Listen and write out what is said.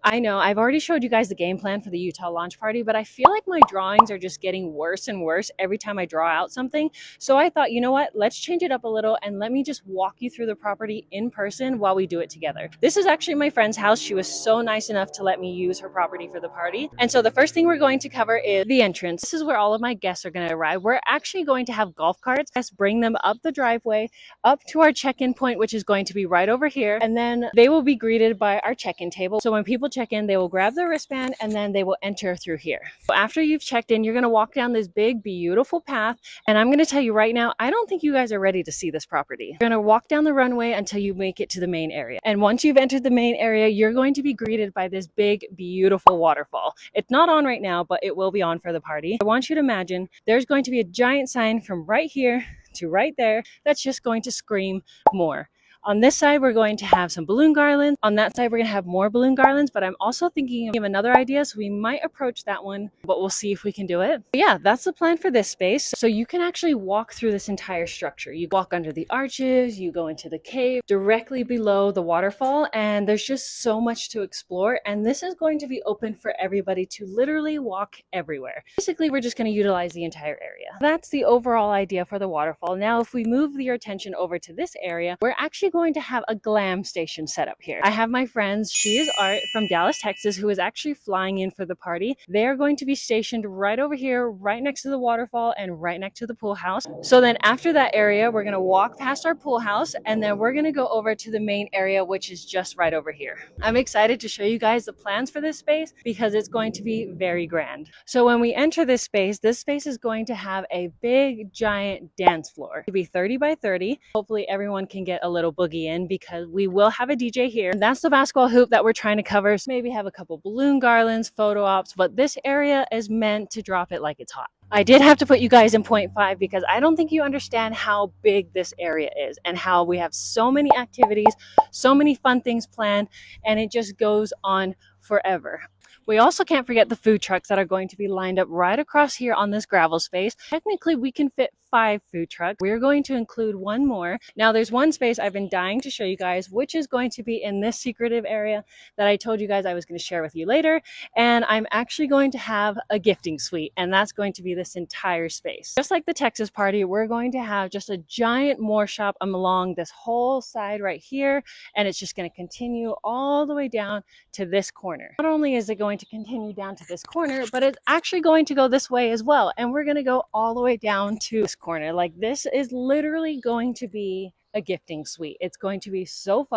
I know I've already showed you guys the game plan for the Utah launch party, but I feel like my drawings are just getting worse and worse every time I draw out something. So I thought, you know what, let's change it up a little and let me just walk you through the property in person while we do it together. This is actually my friend's house. She was so nice enough to let me use her property for the party. And so the first thing we're going to cover is the entrance. This is where all of my guests are going to arrive. We're actually going to have golf carts. Let's bring them up the driveway, up to our check-in point, which is going to be right over here. And then they will be greeted by our check-in table. So when people check in, they will grab their wristband and then they will enter through here. So after you've checked in, you're going to walk down this big, beautiful path. And I'm going to tell you right now, I don't think you guys are ready to see this property. You're going to walk down the runway until you make it to the main area. And once you've entered the main area, you're going to be greeted by this big, beautiful waterfall. It's not on right now, but it will be on for the party. I want you to imagine there's going to be a giant sign from right here to right there that's just going to scream more. On this side, we're going to have some balloon garlands. On that side, we're going to have more balloon garlands, but I'm also thinking of another idea, so we might approach that one, but we'll see if we can do it. But yeah, that's the plan for this space. So you can actually walk through this entire structure. You walk under the arches, you go into the cave directly below the waterfall, and there's just so much to explore. And this is going to be open for everybody to literally walk everywhere. Basically, we're just going to utilize the entire area. That's the overall idea for the waterfall. Now, if we move your attention over to this area, we're actually going to have a glam station set up here. I have my friends, she is Art from Dallas, Texas, who is actually flying in for the party. They are going to be stationed right over here, right next to the waterfall and right next to the pool house. So then after that area, we're going to walk past our pool house and then we're going to go over to the main area, which is just right over here. I'm excited to show you guys the plans for this space because it's going to be very grand. So when we enter this space is going to have a big, giant dance floor. It'll be 30 by 30. Hopefully everyone can get a little boogie in because we will have a DJ here. And that's the basketball hoop that we're trying to cover. So maybe have a couple balloon garlands, photo ops, but this area is meant to drop it like it's hot. I did have to put you guys in 0.5 because I don't think you understand how big this area is and how we have so many activities, so many fun things planned, and it just goes on forever. We also can't forget the food trucks that are going to be lined up right across here on this gravel space. Technically, we can fit 5 food trucks. We're going to include one more. Now, there's one space I've been dying to show you guys, which is going to be in this secretive area that I told you guys I was going to share with you later. And I'm actually going to have a gifting suite, and that's going to be this entire space. Just like the Texas party, we're going to have just a giant more shop along this whole side right here, and it's just going to continue all the way down to this corner. Not only is it going to continue down to this corner, but it's actually going to go this way as well, and we're going to go all the way down to this corner. Like, this is literally going to be a gifting suite. It's going to be so fun.